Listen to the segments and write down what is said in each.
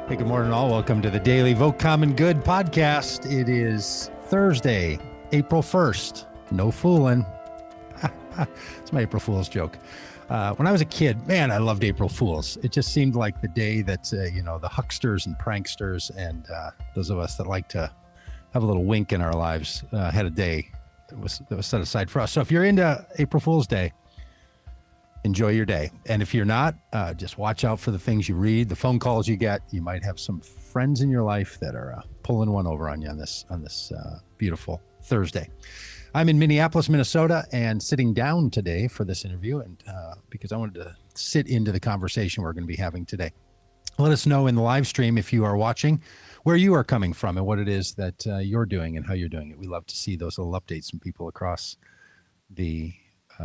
Hey, good morning, all. Welcome to the Daily Vote Common Good podcast. It is Thursday, April 1st. No fooling. It's my April Fool's joke. When I was a kid, man, I loved April Fools. It just seemed like the day that, the hucksters and pranksters and those of us that like to have a little wink in our lives had a day that was set aside for us. So if you're into April Fool's Day, enjoy your day. And if you're not, just watch out for the things you read, the phone calls you get. You might have some friends in your life that are pulling one over on you on this beautiful Thursday. I'm in Minneapolis, Minnesota, and sitting down today for this interview, and because I wanted to sit into the conversation we're going to be having today. Let us know in the live stream, if you are watching, where you are coming from and what it is that you're doing and how you're doing it. We love to see those little updates from people across the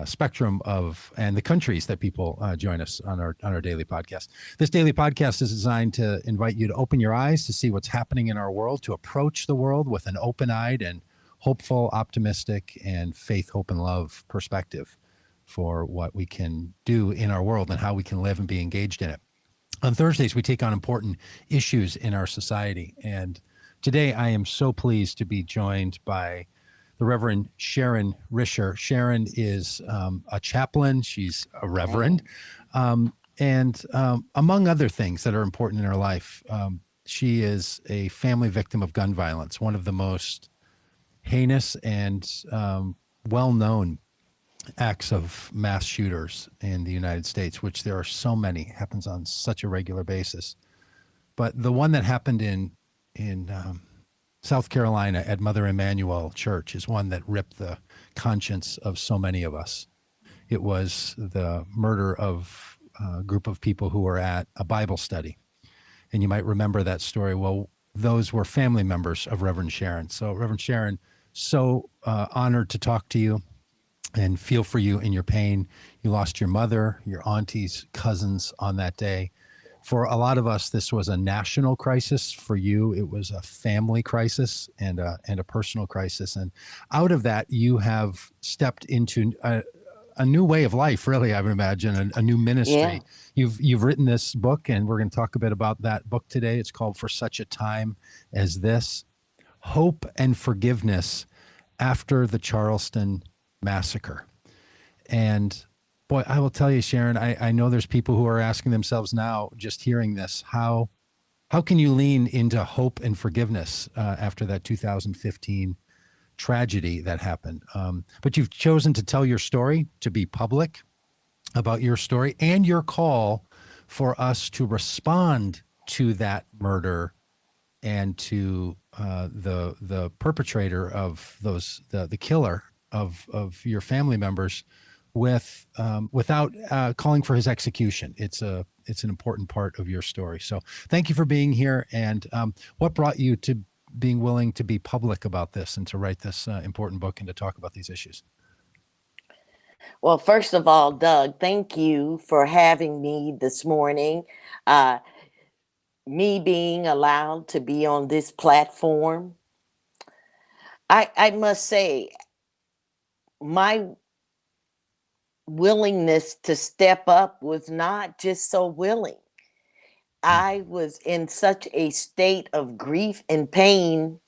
spectrum of and the countries that people join us on our daily podcast. This daily podcast is designed to invite you to open your eyes to see what's happening in our world, to approach the world with an open-eyed and hopeful, optimistic, and faith, hope, and love perspective for what we can do in our world and how we can live and be engaged in it. On Thursdays, we take on important issues in our society, and today I am so pleased to be joined by the Reverend Sharon Rishe. Sharon is a chaplain. She's a reverend. And among other things that are important in her life, she is a family victim of gun violence, one of the most heinous and well-known acts of mass shooters in the United States, which there are so many, happens on such a regular basis. But the one that happened in South Carolina at Mother Emanuel Church is one that ripped the conscience of so many of us. It was the murder of a group of people who were at a Bible study. And you might remember that story. Well, those were family members of Reverend Sharon. So Reverend Sharon, so honored to talk to you and feel for you in your pain. You lost your mother, your aunties, cousins on that day. For a lot of us, this was a national crisis. For you, it was a family crisis and a personal crisis. And out of that, you have stepped into a new way of life, really, I would imagine, a new ministry. Yeah. You've written this book, and we're going to talk a bit about that book today. It's called For Such a Time as This: Hope and Forgiveness After the Charleston Massacre. And boy, I will tell you, Sharon, I know there's people who are asking themselves now, just hearing this, how can you lean into hope and forgiveness after that 2015 tragedy that happened? But you've chosen to tell your story, to be public about your story and your call for us to respond to that murder and to the perpetrator of those, the killer of your family members, without calling for his execution. It's an important part of your story. So thank you for being here. And what brought you to being willing to be public about this and to write this important book and to talk about these issues? Well, first of all, Doug, thank you for having me this morning. Me being allowed to be on this platform. I must say, my willingness to step up was not just so willing. I was in such a state of grief and pain,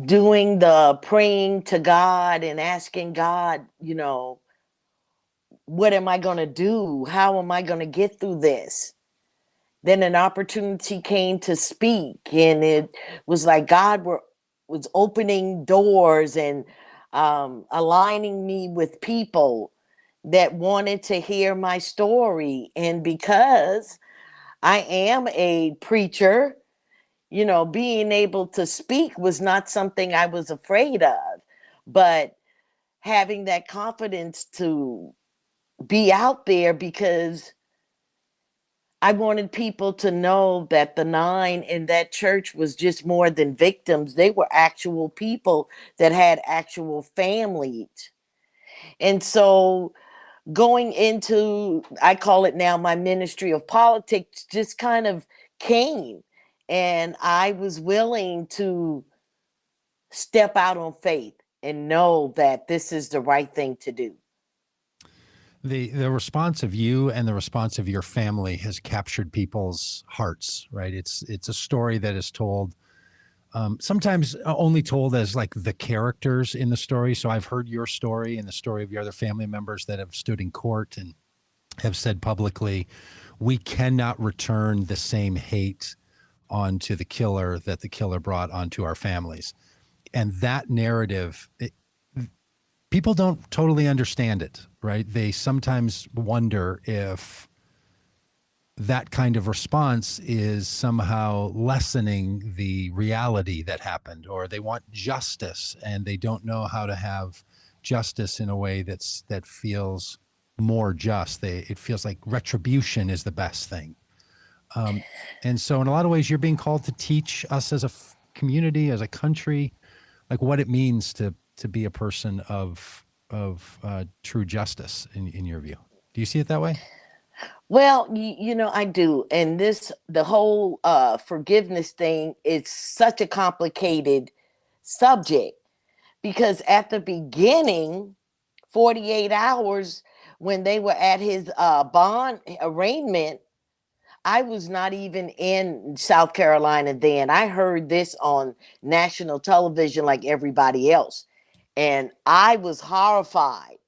doing the praying to God and asking God, what am I going to do? How am I going to get through this? Then an opportunity came to speak, and it was like God was opening doors and aligning me with people that wanted to hear my story. And because I am a preacher, being able to speak was not something I was afraid of, but having that confidence to be out there, because I wanted people to know that the 9 in that church was just more than victims. They were actual people that had actual families. And so going into, I call it now my ministry of politics, just kind of came. And I was willing to step out on faith and know that this is the right thing to do. The response of you and the response of your family has captured people's hearts, right? It's a story that is told, sometimes only told as like the characters in the story. So I've heard your story and the story of your other family members that have stood in court and have said publicly, we cannot return the same hate onto the killer that the killer brought onto our families. And that narrative, people don't totally understand it, right? They sometimes wonder if that kind of response is somehow lessening the reality that happened, or they want justice and they don't know how to have justice in a way that feels more just. It feels like retribution is the best thing. And so in a lot of ways, you're being called to teach us as a community, as a country, like what it means to be a person of true justice in your view. Do you see it that way? Well, I do. And the whole forgiveness thing is such a complicated subject because at the beginning, 48 hours when they were at his bond arraignment, I was not even in South Carolina then. I heard this on national television like everybody else. And I was horrified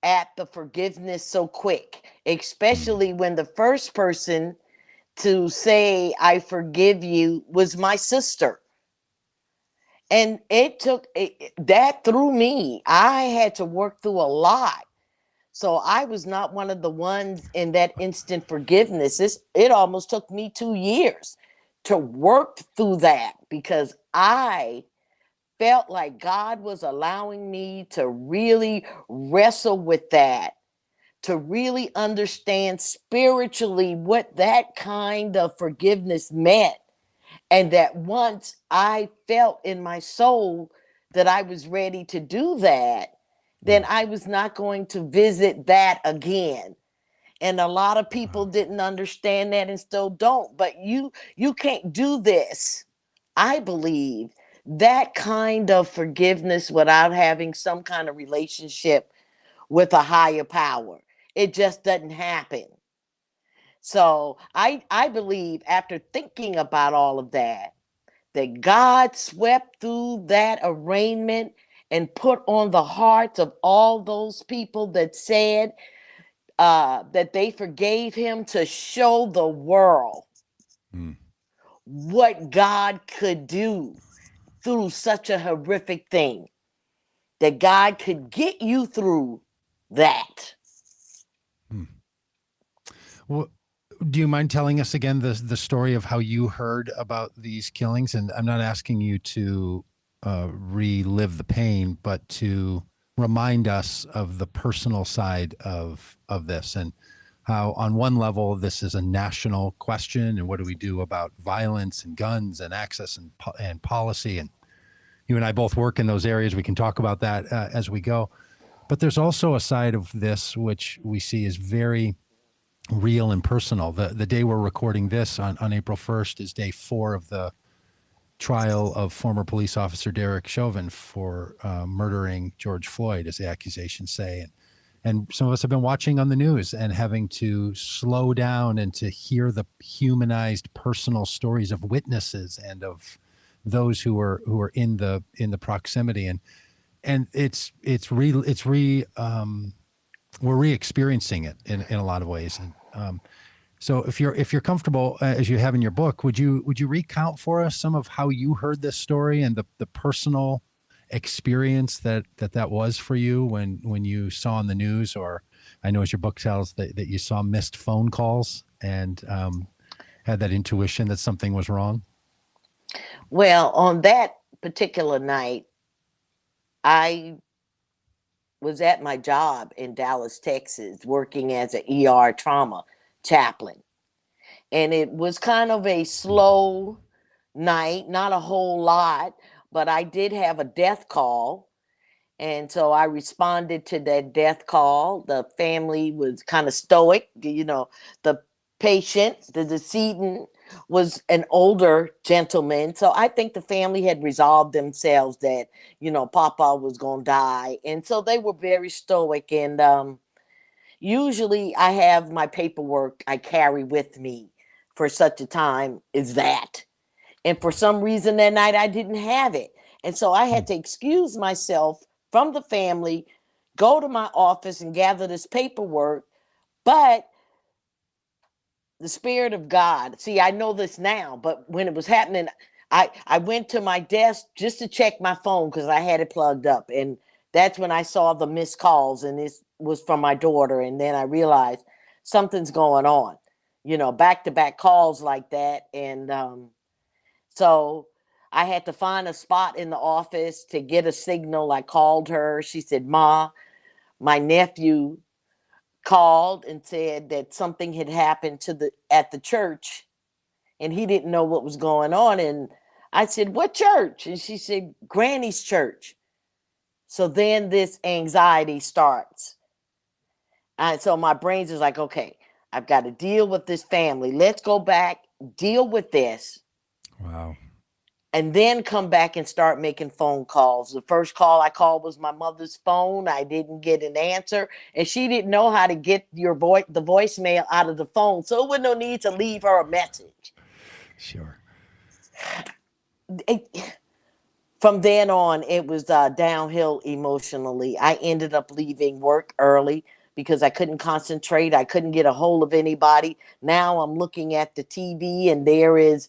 at the forgiveness so quick, especially when the first person to say, I forgive you, was my sister. And that threw me. I had to work through a lot. So I was not one of the ones in that instant forgiveness. It almost took me 2 years to work through that because I felt like God was allowing me to really wrestle with that, to really understand spiritually what that kind of forgiveness meant. And that once I felt in my soul that I was ready to do that, then I was not going to visit that again. And a lot of people didn't understand that and still don't. But you can't do this, I believe, that kind of forgiveness without having some kind of relationship with a higher power. It just doesn't happen. So I believe after thinking about all of that, that God swept through that arraignment and put on the hearts of all those people that said that they forgave him to show the world what God could do through such a horrific thing, that God could get you through that. Well, do you mind telling us again the story of how you heard about these killings? And I'm not asking you to relive the pain, but to remind us of the personal side of this, and how on one level this is a national question, and what do we do about violence and guns and access and policy, and you and I both work in those areas. We can talk about that as we go. But there's also a side of this which we see is very real and personal. The day we're recording this on April 1st is day 4 of the trial of former police officer Derek Chauvin for murdering George Floyd, as the accusations say. And some of us have been watching on the news and having to slow down and to hear the humanized personal stories of witnesses and of those who were in the proximity. And we're re-experiencing it in a lot of ways. And so if you're comfortable, as you have in your book, would you recount for us some of how you heard this story and the personal experience that was for you when you saw on the news, or I know as your book tells that you saw missed phone calls and had that intuition that something was wrong? Well, on that particular night, I was at my job in Dallas, Texas, working as an ER trauma chaplain. And it was kind of a slow night, not a whole lot, but I did have a death call. And so I responded to that death call. The family was kind of stoic. The patient, the decedent, was an older gentleman. So I think the family had resolved themselves that, Papa was going to die. And so they were very stoic. And Usually I have my paperwork I carry with me for such a time as that. And for some reason that night I didn't have it. And so I had to excuse myself from the family, go to my office and gather this paperwork. But the Spirit of God, see, I know this now, but when it was happening, I went to my desk just to check my phone because I had it plugged up. And that's when I saw the missed calls, and this was from my daughter. And then I realized something's going on, back to back calls like that. And so I had to find a spot in the office to get a signal. I called her. She said, "Ma, my nephew called and said that something had happened at the church, and he didn't know what was going on." And I said, "What church?" And she said, "Granny's church." So then this anxiety starts. And so my brain's is like, okay, I've got to deal with this family. Let's go back, deal with this. Wow. And then come back and start making phone calls. The first call I called was my mother's phone. I didn't get an answer, and she didn't know how to get the voicemail out of the phone. So it was no need to leave her a message. Sure. From then on, it was downhill emotionally. I ended up leaving work early because I couldn't concentrate. I couldn't get a hold of anybody. Now I'm looking at the TV and there is,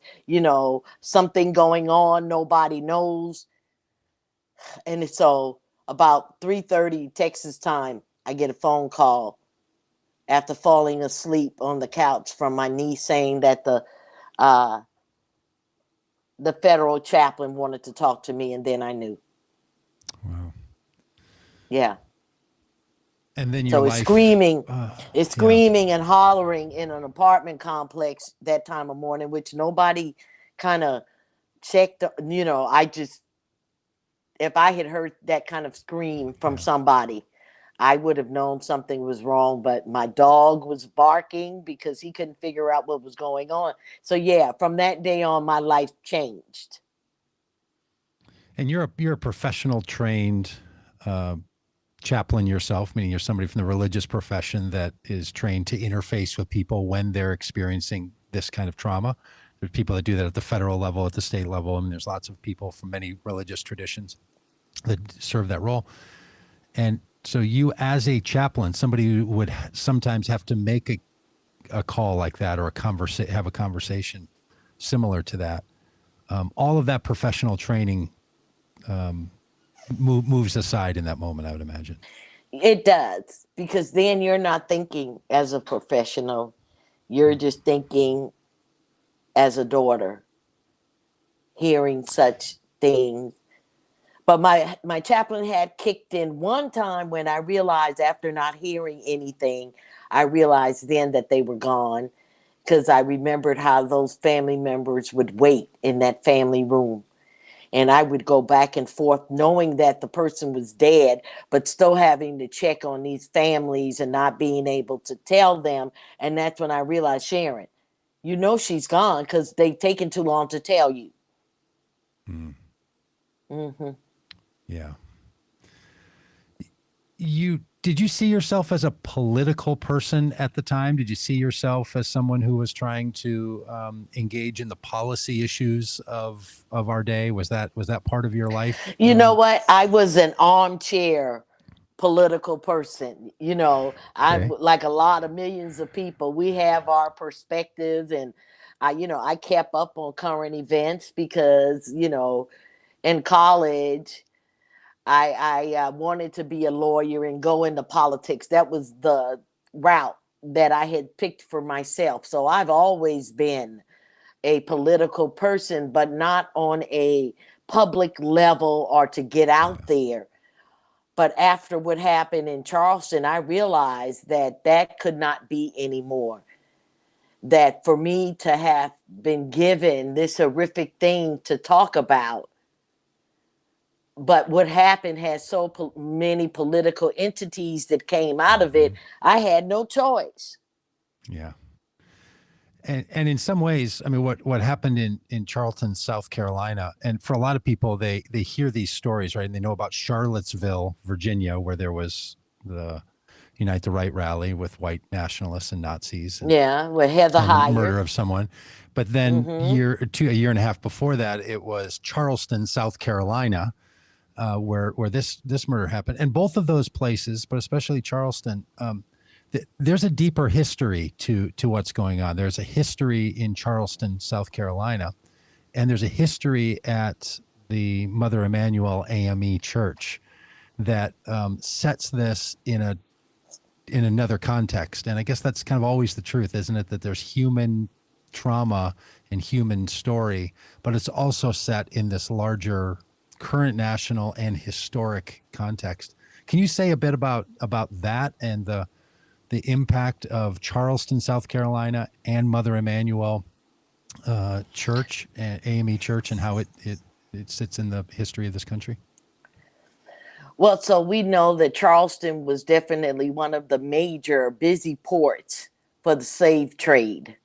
something going on. Nobody knows. And so about 3:30 Texas time, I get a phone call after falling asleep on the couch from my niece saying that the federal chaplain wanted to talk to me, and then I knew. Wow. Yeah. And then So your it's life, screaming, yeah. and hollering in an apartment complex that time of morning, which nobody kind of checked. If I had heard that kind of scream from somebody, I would have known something was wrong. But my dog was barking because he couldn't figure out what was going on. So yeah, from that day on, my life changed. And you're a professional trained chaplain yourself, meaning you're somebody from the religious profession that is trained to interface with people when they're experiencing this kind of trauma. There's people that do that at the federal level, at the state level, and there's lots of people from many religious traditions that serve that role. And so you, as a chaplain, somebody who would sometimes have to make a call like that, or have a conversation similar to that. All of that professional training moves aside in that moment, I would imagine. It does, because then you're not thinking as a professional. You're just thinking as a daughter, hearing such things. But my chaplain had kicked in one time when I realized, after not hearing anything, I realized then that they were gone, because I remembered how those family members would wait in that family room. And I would go back and forth knowing that the person was dead, but still having to check on these families and not being able to tell them. And that's when I realized, Sharon, she's gone because they've taken too long to tell you. Mm. Mm-hmm. Yeah. Did you see yourself as a political person at the time? Did you see yourself as someone who was trying to engage in the policy issues of our day? Was that part of your life? You know what? I was an armchair political person. I'm Okay. like a lot of millions of people. We have our perspectives, and I kept up on current events because, in college, I wanted to be a lawyer and go into politics. That was the route that I had picked for myself. So I've always been a political person, but not on a public level or to get out there. But after what happened in Charleston, I realized that could not be anymore. That for me to have been given this horrific thing to talk about, but what happened had so many political entities that came out of it, I had no choice. Yeah. And in some ways, I mean, what happened in Charleston, South Carolina, and for a lot of people, they hear these stories, right? And they know about Charlottesville, Virginia, where there was the Unite the Right rally with white nationalists and Nazis, and, Yeah, with Heather and the murder Heyer. of someone. But then a year and a half before that, it was Charleston, South Carolina, where this murder happened. And both of those places, but especially Charleston, there's a deeper history to what's going on. There's a history in Charleston, South Carolina, and there's a history at the Mother Emanuel AME Church that sets this in another context. And I guess that's kind of always the truth, isn't it? That there's human trauma and human story, but it's also set in this larger current national and historic context. Can you say a bit about that and the impact of Charleston, South Carolina, and Mother Emanuel Church, AME Church, and how it sits in the history of this country? Well, so we know that Charleston was definitely one of the major busy ports for the slave trade.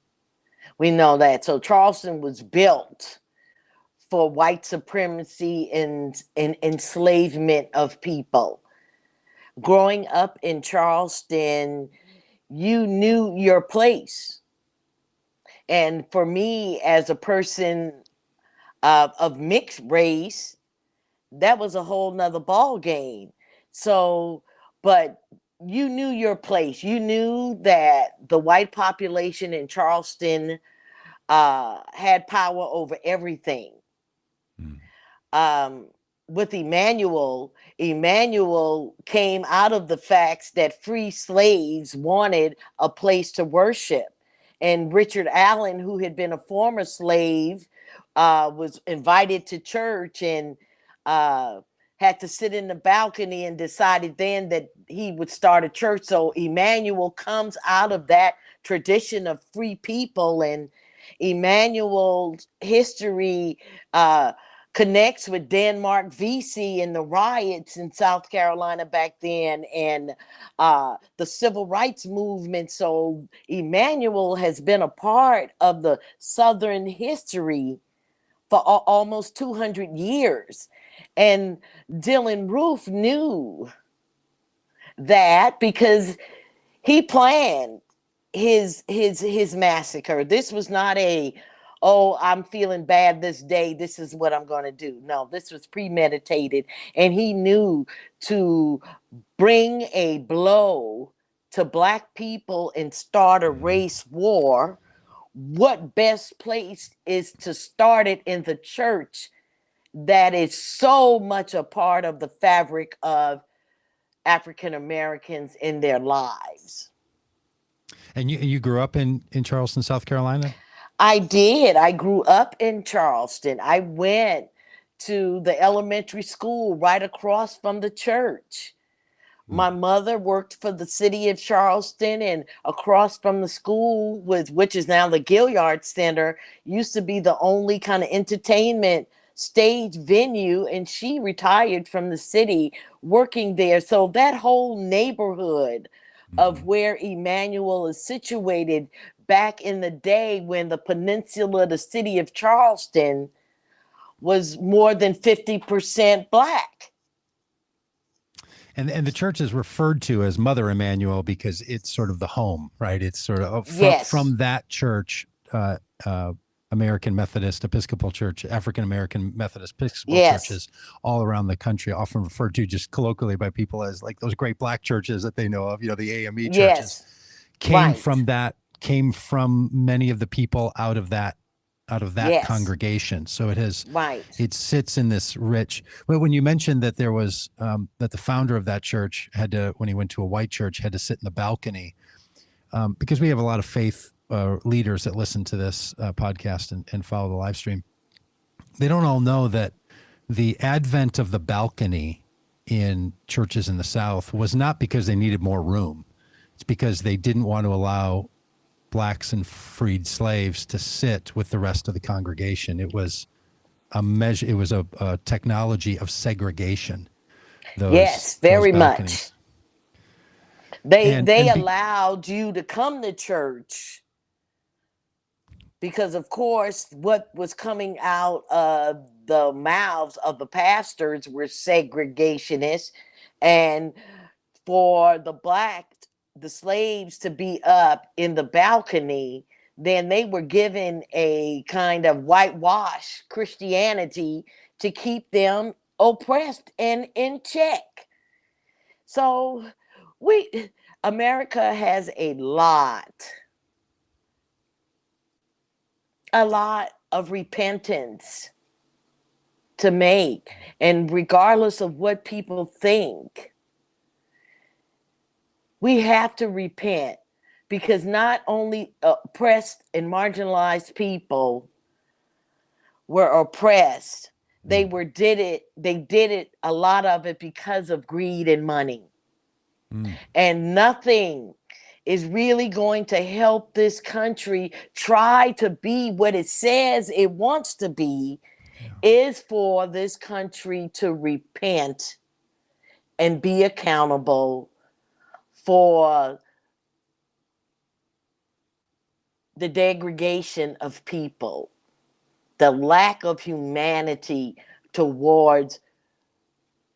We know that. So Charleston was built for white supremacy and enslavement of people. Growing up in Charleston, you knew your place. And for me, as a person of mixed race, that was a whole nother ball game. So, but you knew your place. You knew that the white population in Charleston had power over everything. With Emanuel came out of the facts that free slaves wanted a place to worship. And Richard Allen, who had been a former slave, was invited to church and had to sit in the balcony and decided then that he would start a church. So Emanuel comes out of that tradition of free people, and Emanuel's history connects with Denmark VC and the riots in South Carolina back then, and the civil rights movement. So Emanuel has been a part of the Southern history for almost 200 years. And Dylan Roof knew that because he planned his massacre. This was not I'm feeling bad this day, this is what I'm going to do. No, this was premeditated, and he knew to bring a blow to Black people and start a race war. What best place is to start it in the church that is so much a part of the fabric of African Americans in their lives. And you grew up in Charleston, South Carolina? I did. I grew up in Charleston. I went to the elementary school right across from the church. My mother worked for the city of Charleston, and across from the school, which is now the Gilliard Center, used to be the only kind of entertainment stage venue, and she retired from the city working there. So that whole neighborhood of where Emanuel is situated back in the day when the peninsula, the city of Charleston, was more than 50% Black. And the church is referred to as Mother Emanuel because it's sort of the home, right? It's sort of from that church, American Methodist Episcopal Church, African American Methodist Episcopal churches all around the country, often referred to just colloquially by people as like those great Black churches that they know of, the AME churches, came from many of the people out of that congregation. So it sits in this rich. Well, when you mentioned that there was that the founder of that church had to, when he went to a white church, had to sit in the balcony, because we have a lot of faith leaders that listen to this podcast and follow the live stream. They don't all know that the advent of the balcony in churches in the South was not because they needed more room. It's because they didn't want to allow Blacks and freed slaves to sit with the rest of the congregation. It was a measure. It was a technology of segregation. Very much. They allowed you to come to church because, of course, what was coming out of the mouths of the pastors were segregationists, and for the Black the slaves to be up in the balcony, then they were given a kind of whitewash Christianity to keep them oppressed and in check. So America has a lot of repentance to make. And regardless of what people think, we have to repent, because not only oppressed and marginalized people were oppressed, they did it, a lot of it, because of greed and money. And nothing is really going to help this country try to be what it says it wants to be, is for this country to repent and be accountable for the degradation of people, the lack of humanity towards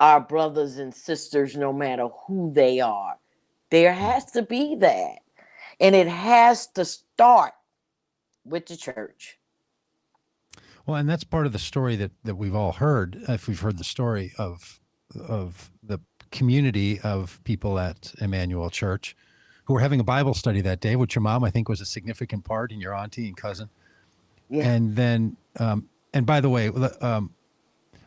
our brothers and sisters, no matter who they are. There has to be that. And it has to start with the church. Well, and that's part of the story that we've all heard, if we've heard the story of the community of people at Emanuel Church who were having a Bible study that day, which your mom, I think, was a significant part, and your auntie and cousin. Yeah. And then, and by the way, and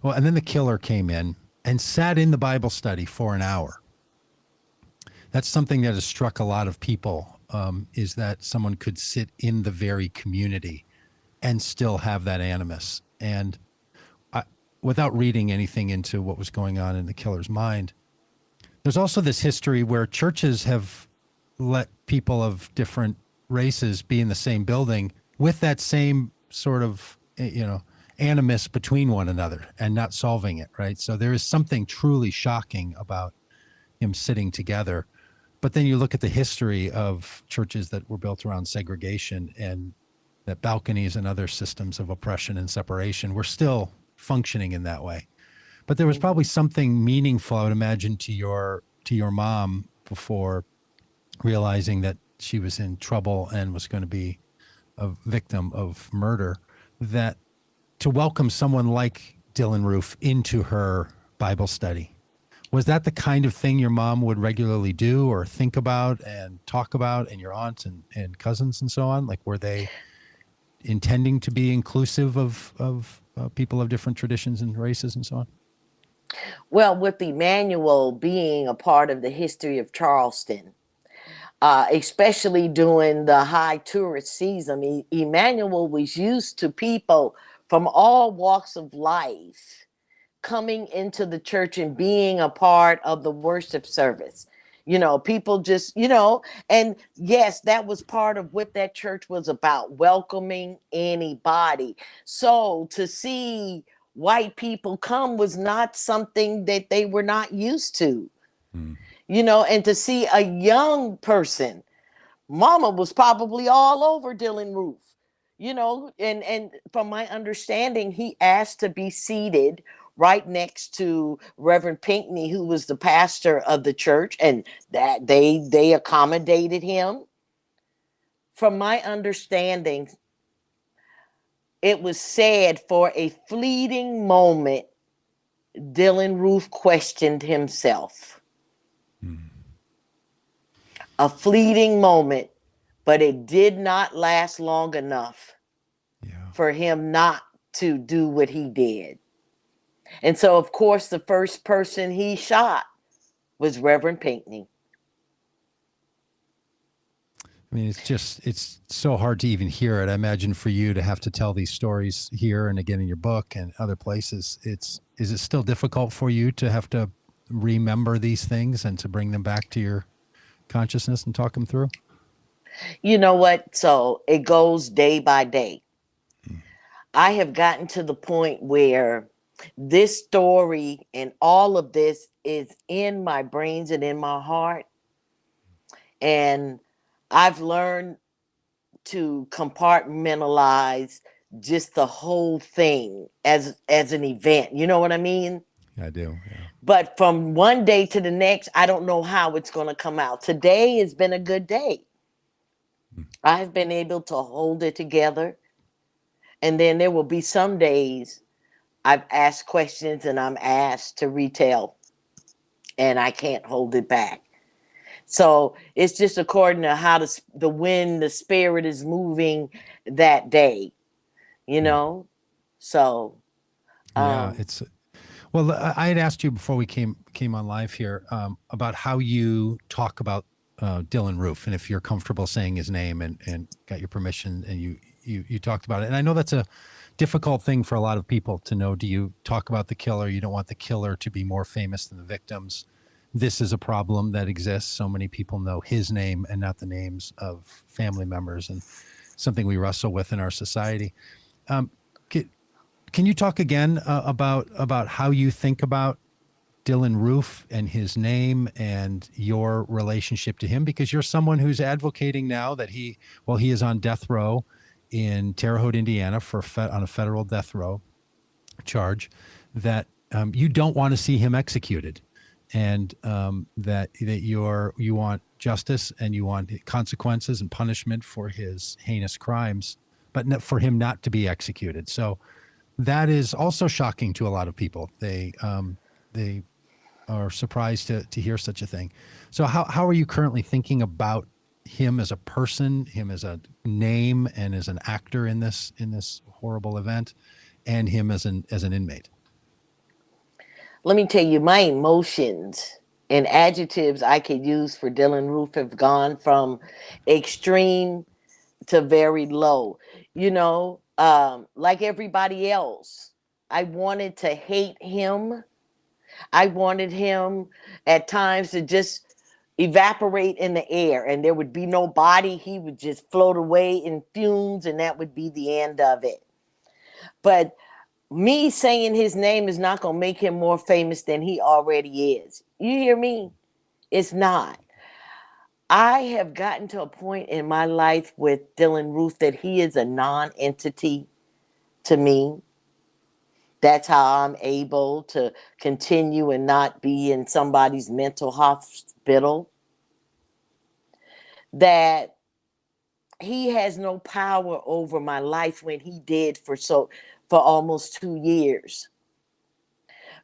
then the killer came in and sat in the Bible study for an hour. That's something that has struck a lot of people, is that someone could sit in the very community and still have that animus. And without reading anything into what was going on in the killer's mind, there's also this history where churches have let people of different races be in the same building with that same sort of, animus between one another and not solving it, right? So there is something truly shocking about him sitting together. But then you look at the history of churches that were built around segregation, and that balconies and other systems of oppression and separation were still functioning in that way. But there was probably something meaningful, I would imagine, to your mom before realizing that she was in trouble and was going to be a victim of murder, that to welcome someone like Dylann Roof into her Bible study. Was that the kind of thing your mom would regularly do or think about and talk about, and your aunts and cousins and so on? Like, were they intending to be inclusive of people of different traditions and races and so on? Well, with Emanuel being a part of the history of Charleston, especially during the high tourist season, Emanuel was used to people from all walks of life coming into the church and being a part of the worship service. People just, and yes, that was part of what that church was about, welcoming anybody. So to see white people come was not something that they were not used to, and to see a young person, mama was probably all over Dylann Roof, and from my understanding, he asked to be seated right next to Reverend Pinckney, who was the pastor of the church, and that they accommodated him. From my understanding, it was said for a fleeting moment, Dylann Roof questioned himself. A fleeting moment, but it did not last long enough for him not to do what he did. And so, of course, the first person he shot was Reverend Pinckney. I mean, it's so hard to even hear it. I imagine for you to have to tell these stories here and again in your book and other places, is it still difficult for you to have to remember these things and to bring them back to your consciousness and talk them through? You know what? So it goes day by day. I have gotten to the point where this story and all of this is in my brains and in my heart. And I've learned to compartmentalize just the whole thing as an event. You know what I mean? I do. Yeah. But from one day to the next, I don't know how it's going to come out. Today has been a good day. I've been able to hold it together. And then there will be some days I've asked questions and I'm asked to retell, and I can't hold it back. So it's just according to how the wind, the spirit is moving that day, you know? So, Yeah, um, it's well. I had asked you before we came on live here about how you talk about Dylan Roof, and if you're comfortable saying his name and got your permission, and you talked about it. And I know that's a difficult thing for a lot of people to know. Do you talk about the killer? You don't want the killer to be more famous than the victims. This is a problem that exists. So many people know his name and not the names of family members, and something we wrestle with in our society. Um, can you talk again about how you think about Dylan Roof and his name and your relationship to him? Because you're someone who's advocating now that he is on death row in Terre Haute, Indiana, on a federal death row charge, that you don't want to see him executed, and that you want justice and you want consequences and punishment for his heinous crimes, but for him not to be executed. So that is also shocking to a lot of people. They are surprised to hear such a thing. So how are you currently thinking about him as a person, him as a name, and as an actor in this horrible event, and him as an inmate? let me tell you, my emotions and adjectives I could use for Dylan Roof have gone from extreme to very low. Like everybody else, I wanted to hate him. I wanted him at times to just evaporate in the air and there would be no body. He would just float away in fumes and that would be the end of it. But me saying his name is not going to make him more famous than he already is. You hear me? It's not. I have gotten to a point in my life with Dylan Roof that he is a non entity to me. That's how I'm able to continue and not be in somebody's mental hospital. That he has no power over my life when he did for almost 2 years.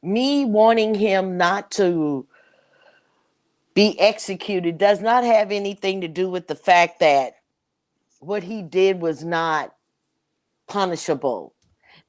Me wanting him not to be executed does not have anything to do with the fact that what he did was not punishable.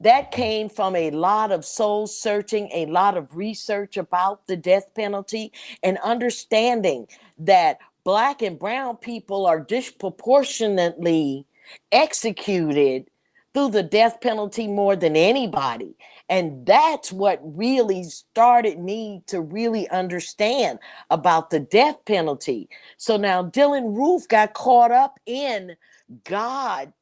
That came from a lot of soul searching, a lot of research about the death penalty, and understanding that Black and brown people are disproportionately executed through the death penalty more than anybody. And that's what really started me to really understand about the death penalty. So now Dylan Roof got caught up in God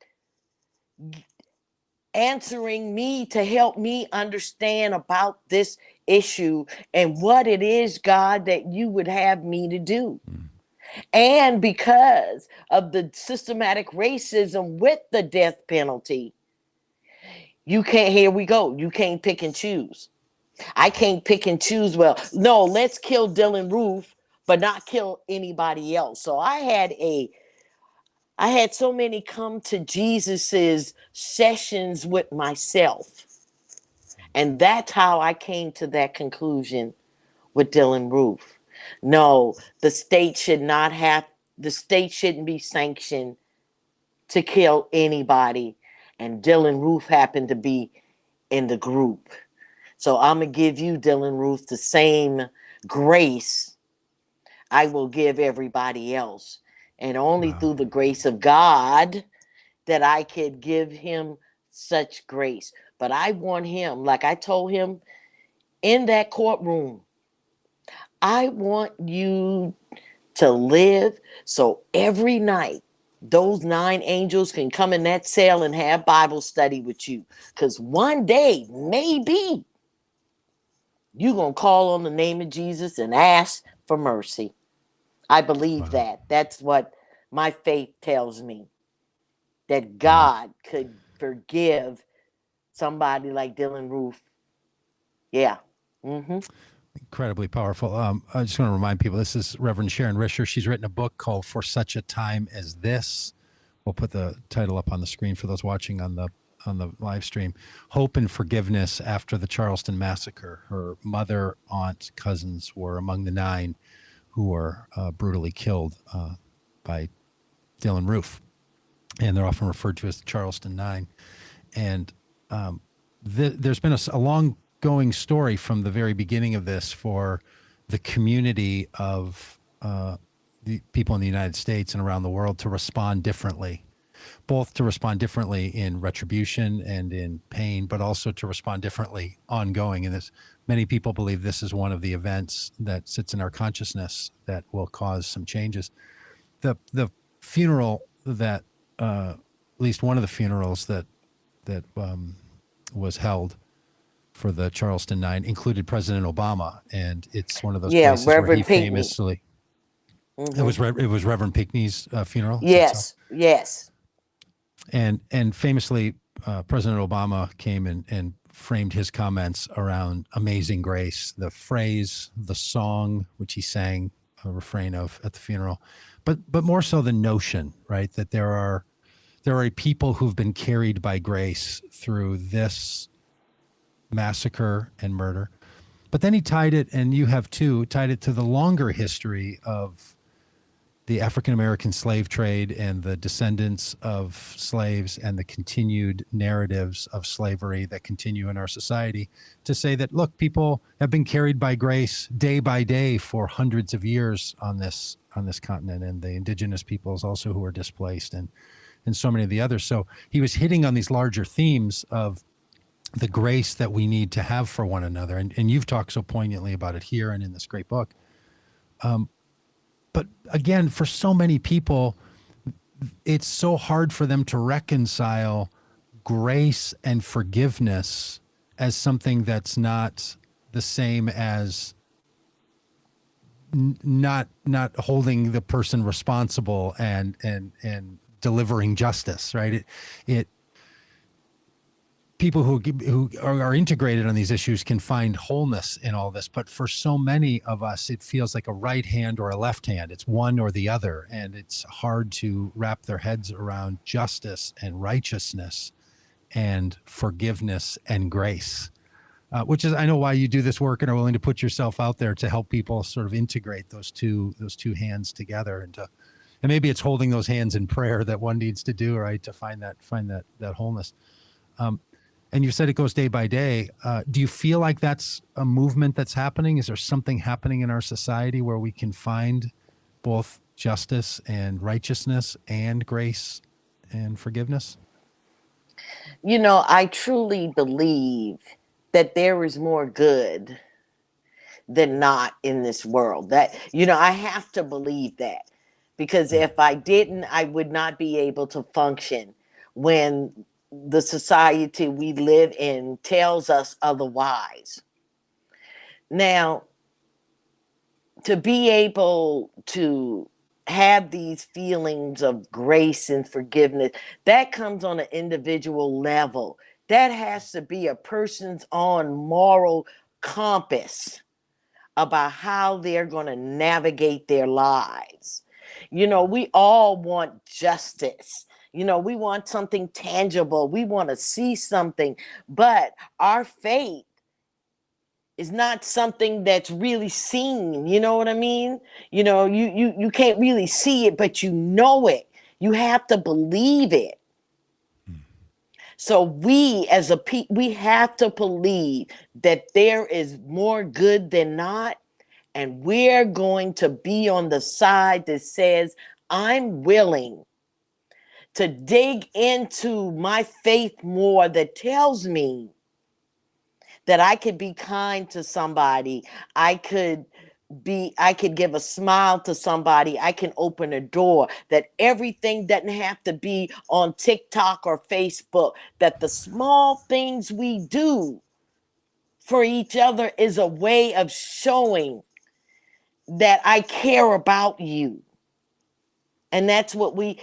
answering me to help me understand about this issue and what it is, God, that you would have me to do. And because of the systematic racism with the death penalty, you can't, here we go, you can't pick and choose. I can't pick and choose, well, no, let's kill Dylan Roof, but not kill anybody else. So I had so many come to Jesus's sessions with myself. And that's how I came to that conclusion with Dylan Roof. No, the state shouldn't be sanctioned to kill anybody. And Dylan Roof happened to be in the group. So I'm going to give you, Dylan Roof, the same grace I will give everybody else. And only Wow. through the grace of God that I could give him such grace. But I want him, like I told him in that courtroom, I want you to live so every night those 9 angels can come in that cell and have Bible study with you. Because one day, maybe, you're going to call on the name of Jesus and ask for mercy. I believe Wow. that. That's what my faith tells me. That Wow. God could forgive somebody like Dylan Roof. Yeah. Mm-hmm. Incredibly powerful. I just want to remind people, this is Reverend Sharon Rishe. She's written a book called For Such a Time as This. We'll put the title up on the screen for those watching on the live stream. Hope and Forgiveness After the Charleston Massacre. Her mother, aunt, cousins were among the 9 who were brutally killed by Dylan Roof. And they're often referred to as the Charleston 9. And there's been a long going story from the very beginning of this for the community of the people in the United States and around the world to respond differently, both to respond differently in retribution and in pain, but also to respond differently ongoing. And this, many people believe this is one of the events that sits in our consciousness that will cause some changes. The funeral that, at least one of the funerals that was held for the Charleston 9 included President Obama, and it's one of those places Reverend where he Pinckney. famously. Mm-hmm. It was Reverend Pinckney's funeral. Yes, yes. And famously, President Obama came and framed his comments around Amazing Grace, the phrase, the song which he sang a refrain of at the funeral, but more so the notion, right, that there are people who've been carried by grace through this massacre and murder. But then he tied it, and you have too, tied it to the longer history of the African-American slave trade and the descendants of slaves and the continued narratives of slavery that continue in our society, to say that, look, people have been carried by grace day by day for hundreds of years on this continent, and the indigenous peoples also who were displaced, and so many of the others. So he was hitting on these larger themes of the grace that we need to have for one another. And you've talked so poignantly about it here and in this great book. But again, for so many people, it's so hard for them to reconcile grace and forgiveness as something that's not the same as not holding the person responsible and delivering justice, right? It people who are integrated on these issues can find wholeness in all this, but for so many of us, it feels like a right hand or a left hand. It's one or the other, and it's hard to wrap their heads around justice and righteousness and forgiveness and grace, which is, I know, why you do this work and are willing to put yourself out there to help people sort of integrate those two hands together, and maybe it's holding those hands in prayer that one needs to do, right, to find that wholeness. And you said it goes day by day. Do you feel like that's a movement that's happening? Is there something happening in our society where we can find both justice and righteousness and grace and forgiveness? You know, I truly believe that there is more good than not in this world. That, you know, I have to believe that, because if I didn't, I would not be able to function when the society we live in tells us otherwise. Now, to be able to have these feelings of grace and forgiveness, that comes on an individual level. That has to be a person's own moral compass about how they're going to navigate their lives. You know, we all want justice. You know, we want something tangible. We want to see something, but our faith is not something that's really seen. You know what I mean? You know, you can't really see it, but you know it. You have to believe it. So we as a people, we have to believe that there is more good than not. And we're going to be on the side that says, I'm willing to dig into my faith more, that tells me that I could be kind to somebody. I could give a smile to somebody. I can open a door. That everything doesn't have to be on TikTok or Facebook. That the small things we do for each other is a way of showing that I care about you. And that's what we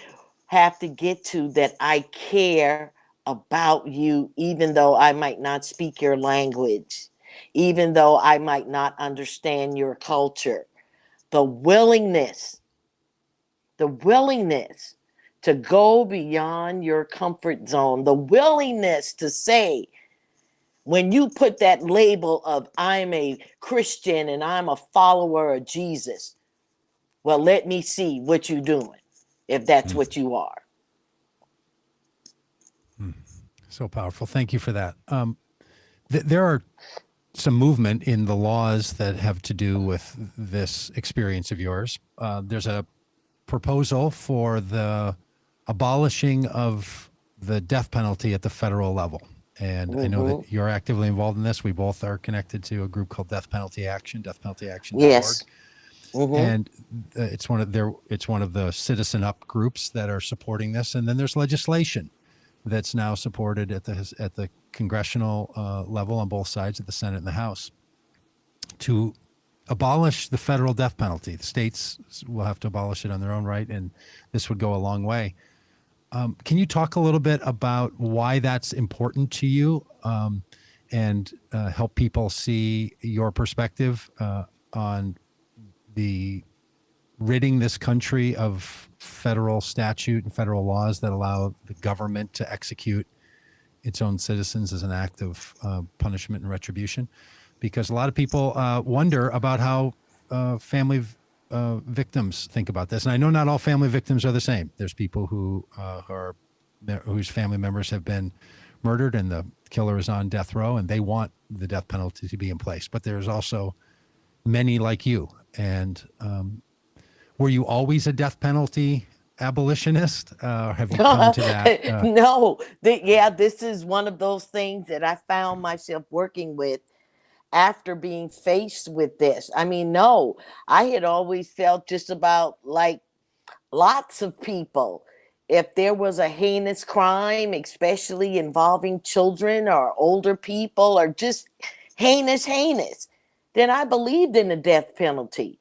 have to get to, that I care about you, even though I might not speak your language. even though I might not understand your culture. The willingness, the willingness to go beyond your comfort zone, the willingness to say, when you put that label of I'm a Christian and I'm a follower of Jesus, well, let me see what you're doing, if that's what you are. So powerful. Thank you for that. There are some movement in the laws that have to do with this experience of yours. There's a proposal for the abolishing of the death penalty at the federal level. And I know that you're actively involved in this. We both are connected to a group called Death Penalty Action, deathpenaltyaction.org. Yes. And it's one of the Citizen Up groups that are supporting this. And then there's legislation that's now supported at the congressional level on both sides of the Senate and the House to abolish the federal death penalty. The states will have to abolish it on their own right, and this would go a long way. Can you talk a little bit about why that's important to you, and help people see your perspective on the ridding this country of federal statute and federal laws that allow the government to execute its own citizens as an act of punishment and retribution? Because a lot of people wonder about how family victims think about this. And I know not all family victims are the same. There's people whose family members have been murdered and the killer is on death row and they want the death penalty to be in place. But there's also many like you. And were you always a death penalty abolitionist? Have you come to that? No. This is one of those things that I found myself working with after being faced with this. I mean, no, I had always felt just about like lots of people. If there was a heinous crime, especially involving children or older people or just heinous, then I believed in the death penalty.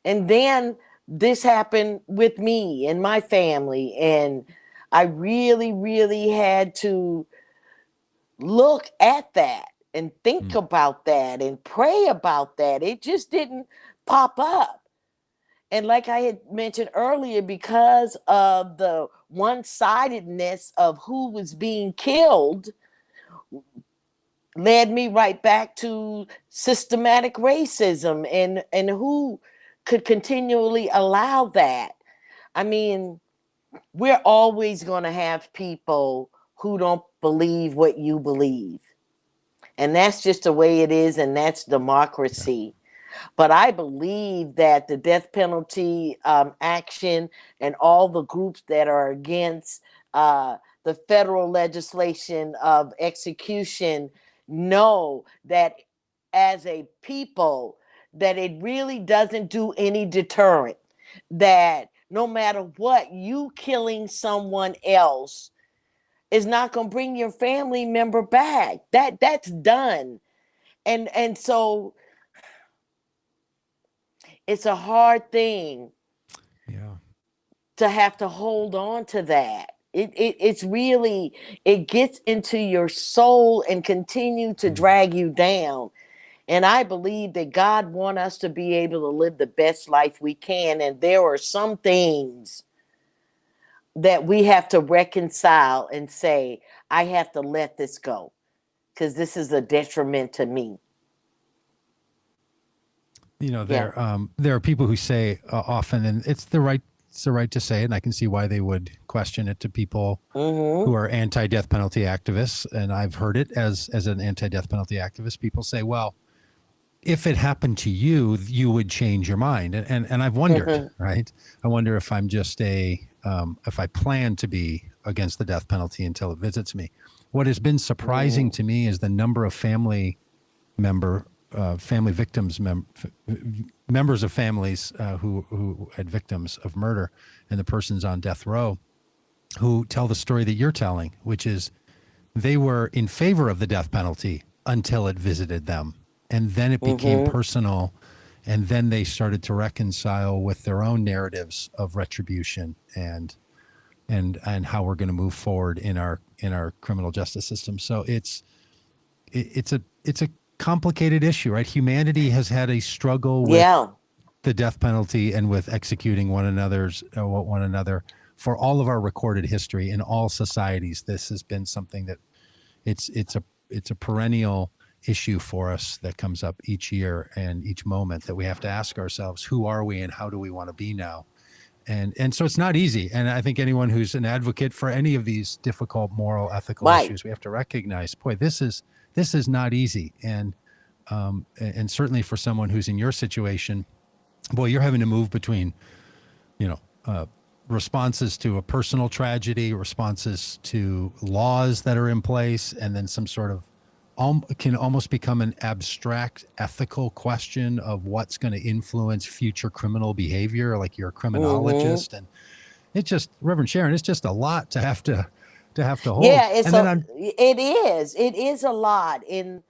And then this happened with me and my family. And I really, really had to look at that and think about that and pray about that. It just didn't pop up. And like I had mentioned earlier, because of the one-sidedness of who was being killed, led me right back to systematic racism and who could continually allow that. I mean, we're always going to have people who don't believe what you believe. And that's just the way it is, and that's democracy. But I believe that the death penalty action and all the groups that are against the federal legislation of execution know that as a people, that it really doesn't do any deterrent. That no matter what, you killing someone else is not going to bring your family member back. That's done. And so it's a hard thing to have to hold on to that. It's really, it gets into your soul and continue to drag you down. And I believe that God wants us to be able to live the best life we can. And there are some things that we have to reconcile and say, I have to let this go because this is a detriment to me. You know, there are people who say often, and it's the right to say it, and I can see why they would question it to people who are anti-death penalty activists. And I've heard it as an anti-death penalty activist. People say, well, if it happened to you, you would change your mind. And I've wondered, right? I wonder if I'm just if I plan to be against the death penalty until it visits me. What has been surprising to me is the number of family victims, members of families who had victims of murder and the persons on death row who tell the story that you're telling, which is they were in favor of the death penalty until it visited them. And then it became personal. And then they started to reconcile with their own narratives of retribution and how we're going to move forward in our criminal justice system. So it's a complicated issue, right? Humanity has had a struggle with Yeah. the death penalty and with executing one another for all of our recorded history in all societies. This has been something that it's a perennial issue for us that comes up each year and each moment that we have to ask ourselves, who are we and how do we want to be now? And so it's not easy. And I think anyone who's an advocate for any of these difficult moral, ethical Right. issues, we have to recognize, boy, this is not easy. And certainly for someone who's in your situation, boy, you're having to move between, responses to a personal tragedy, responses to laws that are in place, and then some sort of can almost become an abstract ethical question of what's going to influence future criminal behavior. Like you're a criminologist, and it just, Reverend Sharon, it's just a lot to have to hold. Yeah, it is a lot. And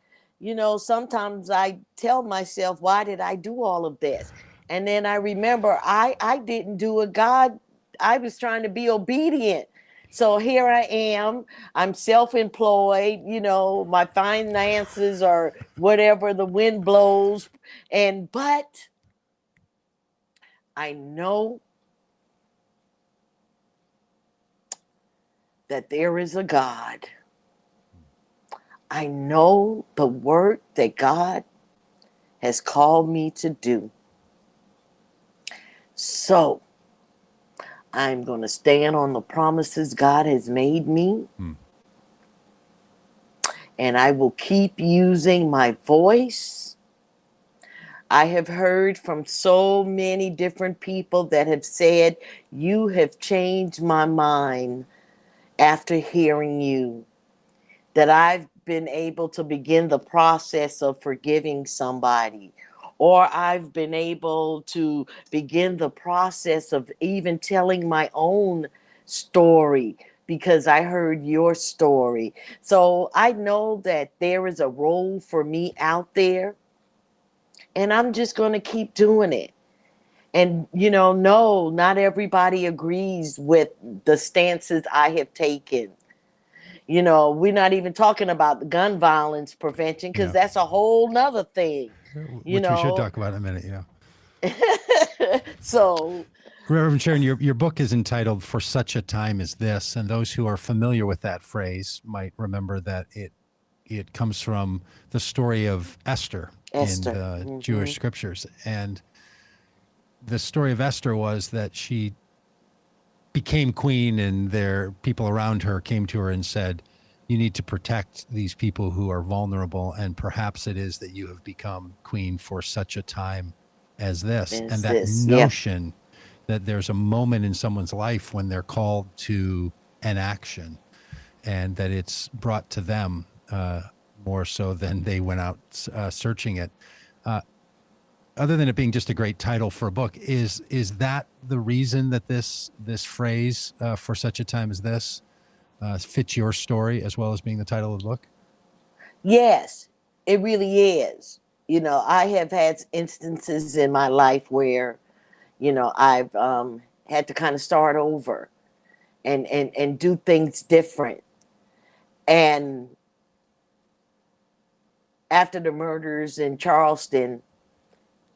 sometimes I tell myself, why did I do all of this? And then I remember I didn't do it. I was trying to be obedient. So here I am. I'm self-employed. My finances are whatever the wind blows. But I know that there is a God. I know the work that God has called me to do. So I'm going to stand on the promises God has made me. And I will keep using my voice. I have heard from so many different people that have said, you have changed my mind after hearing you. That I've been able to begin the process of forgiving somebody. Or I've been able to begin the process of even telling my own story because I heard your story. So I know that there is a role for me out there, and I'm just going to keep doing it. And, no, not everybody agrees with the stances I have taken. We're not even talking about the gun violence prevention because that's a whole nother thing. Which we should talk about in a minute. So, Reverend Sharon, your book is entitled "For Such a Time as This," and those who are familiar with that phrase might remember that it comes from the story of Esther. In the Jewish scriptures. And the story of Esther was that she became queen, and people around her came to her and said, you need to protect these people who are vulnerable, and perhaps it is that you have become queen for such a time as this. And that notion that there's a moment in someone's life when they're called to an action, and that it's brought to them more so than they went out searching it. Other than it being just a great title for a book, is that the reason that this phrase "for such a time as this" fits your story as well as being the title of the book? Yes, it really is. I have had instances in my life where, I've had to kind of start over and do things different. And after the murders in Charleston,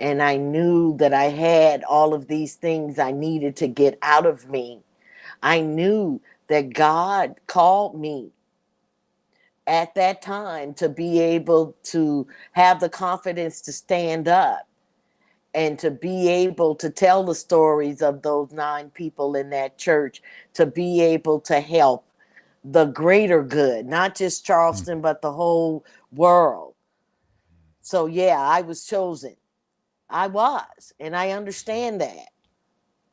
and I knew that I had all of these things I needed to get out of me, I knew that God called me at that time to be able to have the confidence to stand up and to be able to tell the stories of those 9 people in that church, to be able to help the greater good, not just Charleston, but the whole world. So yeah, I was chosen. I was, and I understand that.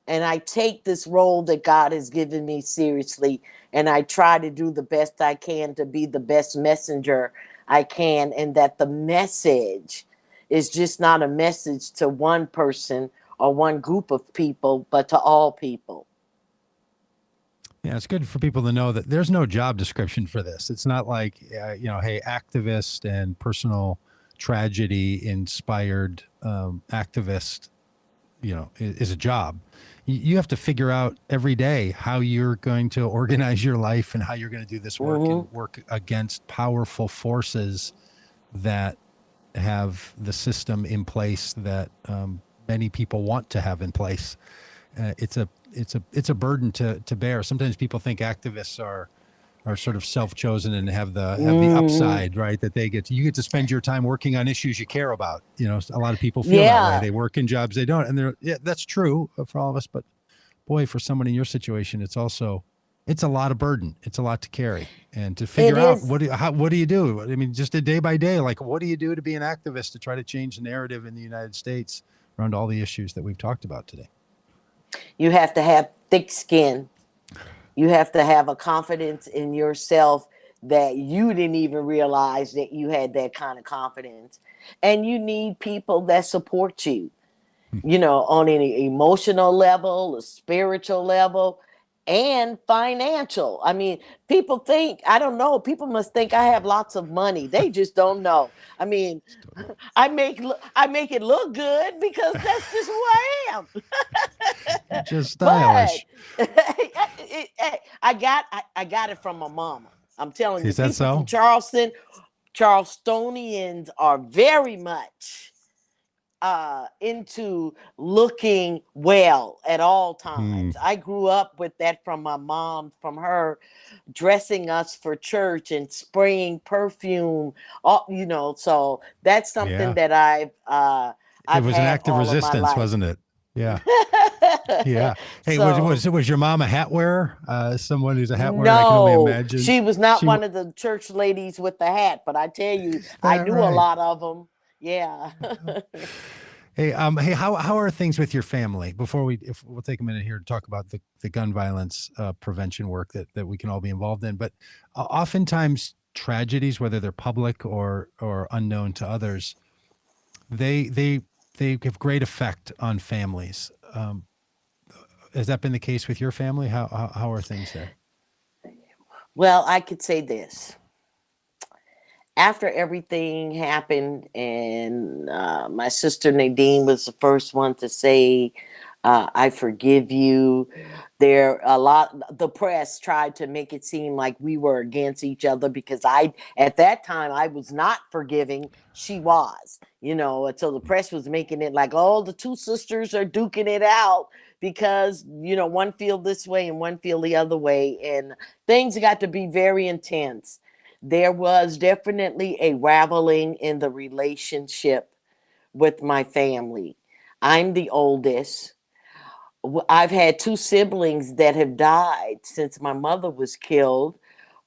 And I take this role that God has given me seriously, and I try to do the best I can to be the best messenger I can, and that the message is just not a message to one person or one group of people, but to all people. Yeah, it's good for people to know that there's no job description for this. It's not like, hey, activist and personal tragedy inspired activist, is a job. You have to figure out every day how you're going to organize your life and how you're going to do this work and work against powerful forces that have the system in place that many people want to have in place. It's a burden to bear. Sometimes people think activists are sort of self-chosen and have the upside, right? That you get to spend your time working on issues you care about. You know, a lot of people feel that way. Yeah, They work in jobs they don't, and that's true for all of us. But boy, for someone in your situation, it's a lot of burden. It's a lot to carry, and to it figure out is. what do you do? I mean, just a day by day, like what do you do to be an activist to try to change the narrative in the United States around all the issues that we've talked about today? You have to have thick skin. You have to have a confidence in yourself that you didn't even realize that you had that kind of confidence. And you need people that support you, on an emotional level, a spiritual level, and financial. I mean, people think, I don't know, people must think I have lots of money. They just don't know. I mean, I make it look good because that's just who I am. Just But stylish. I got it from my mama. I'm telling you, Is that people from so? Charleston, Charlestonians are very much into looking well at all Hmm. times. I grew up with that from my mom, from her dressing us for church and spraying perfume. So that's something Yeah. that It I've was an had act of all of my resistance, life. wasn't it? Yeah. Yeah. Hey, So was your mom a hat wearer? Someone who's a hat wearer? I can only no, imagine. she was not She one of the church ladies with the hat, but I tell you, is I that knew a right? lot of them. Yeah. Hey, how are things with your family? If we'll take a minute here to talk about the gun violence prevention work that we can all be involved in. But oftentimes tragedies, whether they're public or unknown to others, they have great effect on families. Has that been the case with your family? How are things there? Well, I could say this. After everything happened, and my sister Nadine was the first one to say, I forgive you. The press tried to make it seem like we were against each other because at that time, I was not forgiving. She was, until the press was making it like, oh, the two sisters are duking it out because, one feel this way and one feel the other way. And things got to be very intense. There was definitely a raveling in the relationship with my family. I'm the oldest. I've had two siblings that have died since my mother was killed,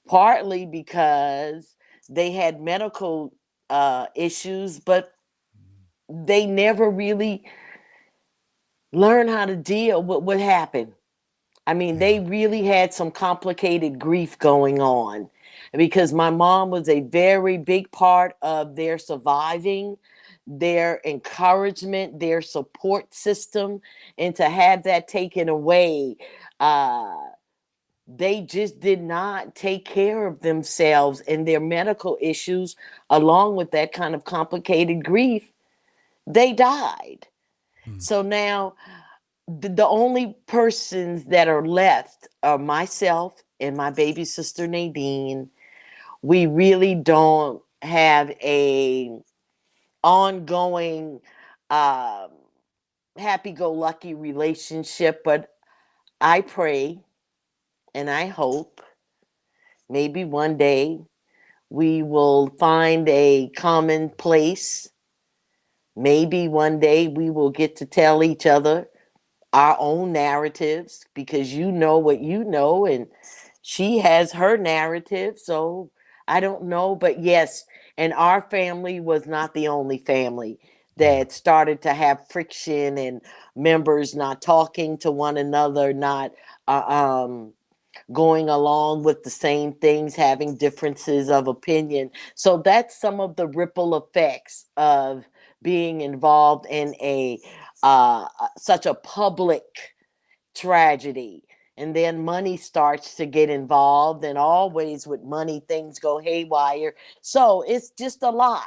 partly because they had medical issues, but they never really learned how to deal with what happened. I mean, Yeah. they really had some complicated grief going on because my mom was a very big part of their surviving, their encouragement, their support system. And to have that taken away, uh, they just did not take care of themselves and their medical issues, along with that kind of complicated grief. They died. Hmm. So now the only persons that are left are myself and my baby sister Nadine. We really don't have a ongoing um happy-go-lucky relationship, but I pray and I hope maybe one day we will find a common place. Maybe one day we will get to tell each other our own narratives because you know what you know and she has her narrative. So I don't know, but yes, and our family was not the only family Yeah. that started to have friction and members not talking to one another, not uh, um going along with the same things, having differences of opinion. So that's some of the ripple effects of being involved in such a public tragedy. And then money starts to get involved, and always with money, things go haywire. So it's just a lot.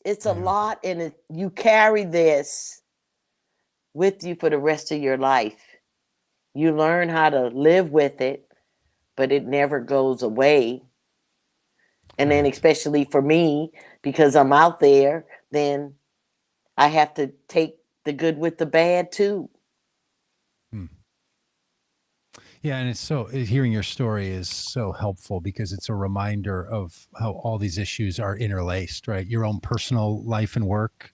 It's a Yeah. lot, and you carry this with you for the rest of your life. You learn how to live with it, but it never goes away. And then, Right. especially for me, because I'm out there, then I have to take the good with the bad too. Yeah, and it's so hearing your story is so helpful because it's a reminder of how all these issues are interlaced, right? Your own personal life and work,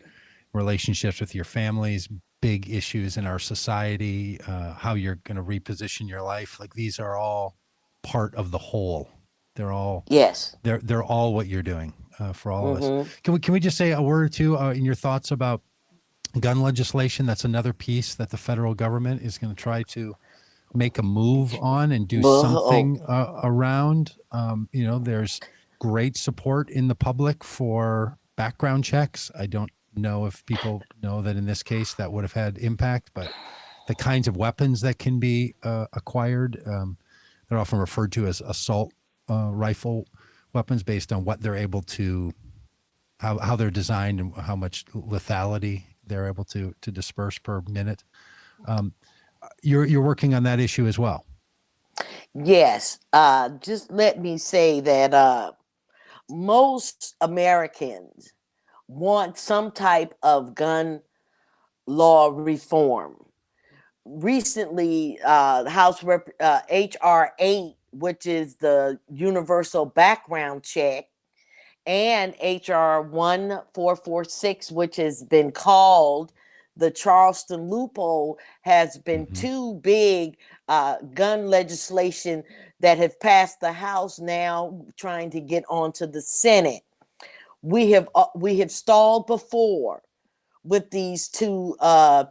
relationships with your families, big issues in our society, how you're going to reposition your life. Like these are all part of the whole. They're all Yes. they're all what you're doing for all of us. Mm-hmm. Can we just say a word or two in your thoughts about gun legislation? That's another piece that the federal government is going to try to make a move on and do Oh, something around. There's great support in the public for background checks. I don't know if people know that in this case that would have had impact, but the kinds of weapons that can be acquired, they're often referred to as assault rifle weapons based on what they're able to, how they're designed and how much lethality they're able to disperse per minute. You're working on that issue as well. yes. Just let me say that most Americans want some type of gun law reform. Recently, HR 8, which is the universal background check, and HR 1446, which has been called the Charleston loophole, has been two big gun legislation that have passed the House, now trying to get onto the Senate. We have stalled before with these two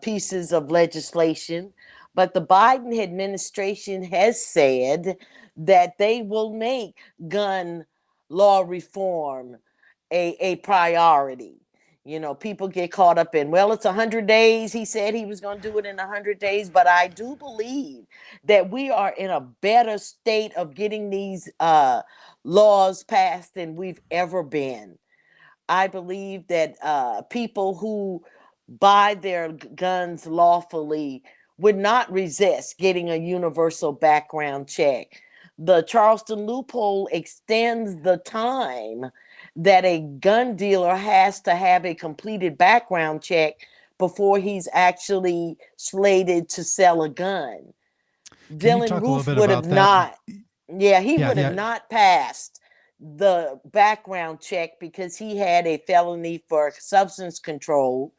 pieces of legislation, but the Biden administration has said that they will make gun law reform a priority. You know, people get caught up in, well, it's 100 days. He said he was going to do it in 100 days, but I do believe that we are in a better state of getting these laws passed than we've ever been. I believe that people who buy their guns lawfully would not resist getting a universal background check. The Charleston loophole extends the time that a gun dealer has to have a completed background check before he's actually slated to sell a gun. Can you Dylan talk a little Roof bit would have about that? not, yeah, he Yeah, would have yeah. not passed the background check because he had a felony for substance control,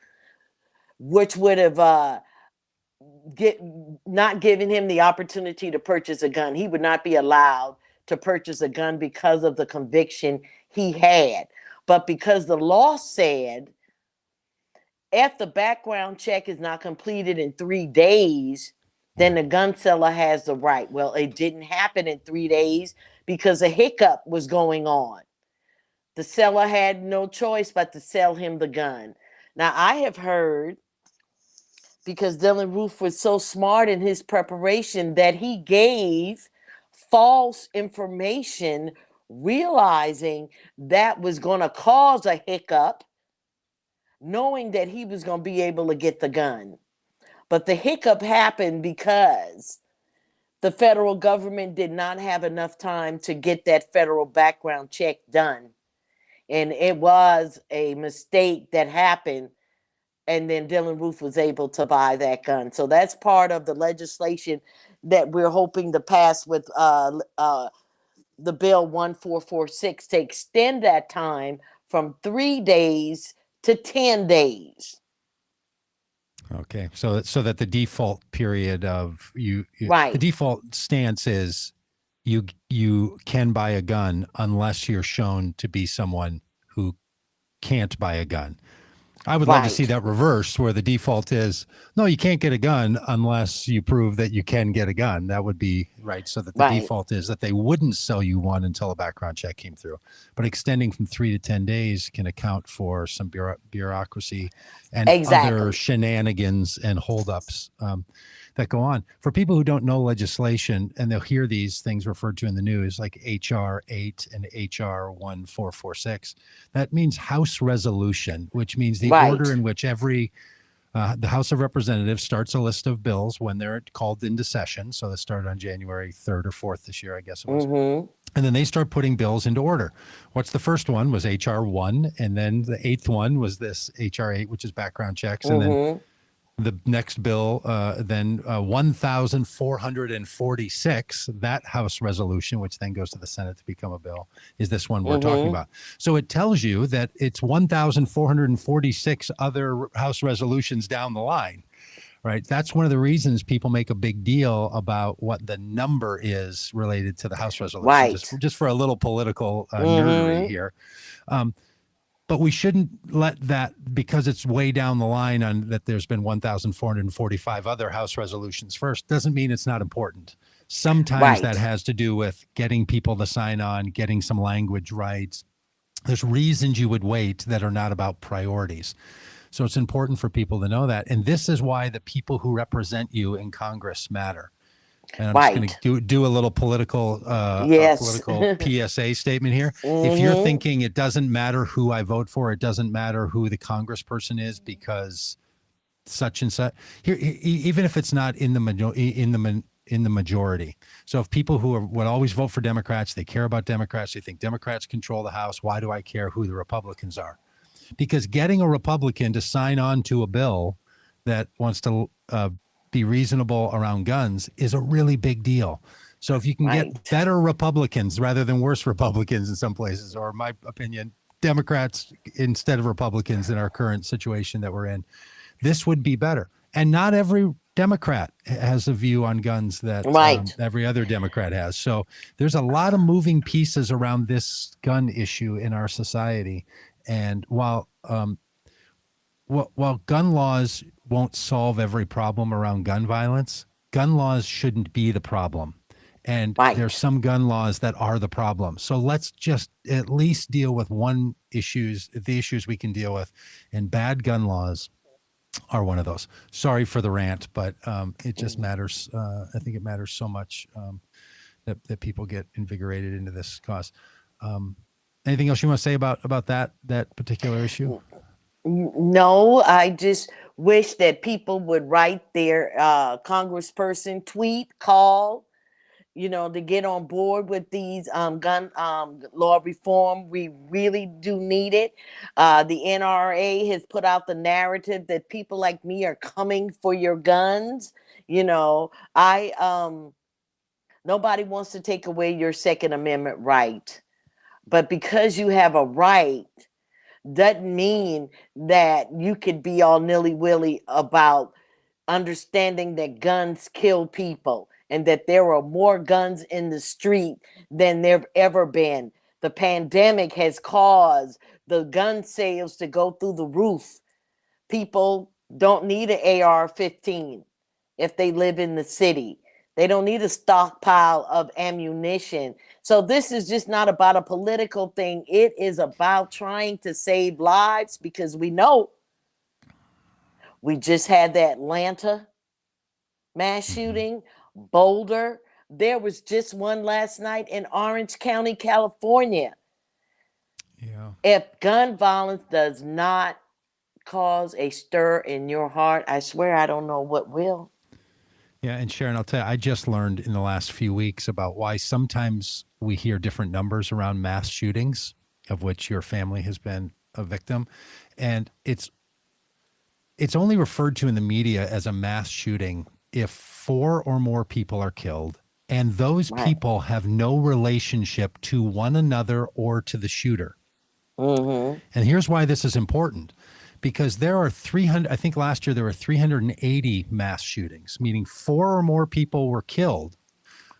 which would have get not given him the opportunity to purchase a gun. He would not be allowed to purchase a gun because of the conviction he had. But because the law said if the background check is not completed in 3 days, then the gun seller has the right. Well, it didn't happen in 3 days because a hiccup was going on. The seller had no choice but to sell him the gun. Now, I have heard, because Dylan Roof was so smart in his preparation, that he gave false information, realizing that was going to cause a hiccup, knowing that he was going to be able to get the gun. But the hiccup happened because the federal government did not have enough time to get that federal background check done. And it was a mistake that happened. And then Dylan Roof was able to buy that gun. So that's part of the legislation that we're hoping to pass with the bill 1446 to extend that time from 3 days to 10 days. Okay, so that the default period of the Right. default stance is you can buy a gun unless you're shown to be someone who can't buy a gun. I would love to see Right. that reversed, where the default is no, you can't get a gun unless you prove that you can get a gun. That would be right. So that the Right. default is that they wouldn't sell you one until a background check came through. But extending from 3 to 10 days can account for some bureaucracy and other Exactly. shenanigans and holdups that go on. For people who don't know legislation, and they'll hear these things referred to in the news, like HR 8 and HR 1446, that means House resolution, which means the Right. order in which the House of Representatives starts a list of bills when they're called into session. So that started on January 3rd or 4th this year, I guess it was. Mm-hmm. And then they start putting bills into order. What's the first one was HR 1, and then the eighth one was this HR 8, which is background checks, and then the next bill, then 1,446, that House resolution, which then goes to the Senate to become a bill, is this one we're talking about. So it tells you that it's 1,446 other House resolutions down the line, right? That's one of the reasons people make a big deal about what the number is related to the House resolution, Right. just for a little political nerdery here. But we shouldn't let that, because it's way down the line on that there's been 1,445 other House resolutions first, doesn't mean it's not important. Sometimes that has to do with getting people to sign on, getting some language right. There's reasons you would wait that are not about priorities. So it's important for people to know that. And this is why the people who represent you in Congress matter. And I'm just going to do a little political PSA statement here. If you're thinking it doesn't matter who I vote for, it doesn't matter who the congressperson is because such and such. Here, even if it's not in the majority. So if people who would always vote for Democrats, they care about Democrats, they think Democrats control the House. Why do I care who the Republicans are? Because getting a Republican to sign on to a bill that wants to be reasonable around guns is a really big deal. So if you can get better Republicans rather than worse Republicans in some places, or in my opinion, Democrats instead of Republicans in our current situation that we're in, this would be better. And not every Democrat has a view on guns that every other Democrat has. So there's a lot of moving pieces around this gun issue in our society. And while gun laws won't solve every problem around gun violence, gun laws shouldn't be the problem. And there's some gun laws that are the problem. So let's just at least deal with the issues we can deal with. And bad gun laws are one of those. Sorry for the rant, but it just matters. I think it matters so much that people get invigorated into this cause. Anything else you want to say about that particular issue? No, I just wish that people would write their congressperson, tweet, call, to get on board with these gun law reform. We really do need it. The NRA has put out the narrative that people like me are coming for your guns. Nobody wants to take away your Second Amendment right. But because you have a right, doesn't mean that you could be all nilly-willy about understanding that guns kill people and that there are more guns in the street than there've ever been. The pandemic has caused the gun sales to go through the roof. People don't need an AR-15 if they live in the city. They don't need a stockpile of ammunition. So this is just not about a political thing. It is about trying to save lives, because we know we just had the Atlanta mass shooting, Boulder. There was just one last night in Orange County, California. Yeah. If gun violence does not cause a stir in your heart, I swear I don't know what will. Yeah, and Sharon, I'll tell you, I just learned in the last few weeks about why sometimes we hear different numbers around mass shootings, of which your family has been a victim. And it's only referred to in the media as a mass shooting if 4 or more people are killed, and those people have no relationship to one another or to the shooter. And here's why this is important. Because there are 300, I think last year there were 380 mass shootings, meaning 4 or more people were killed.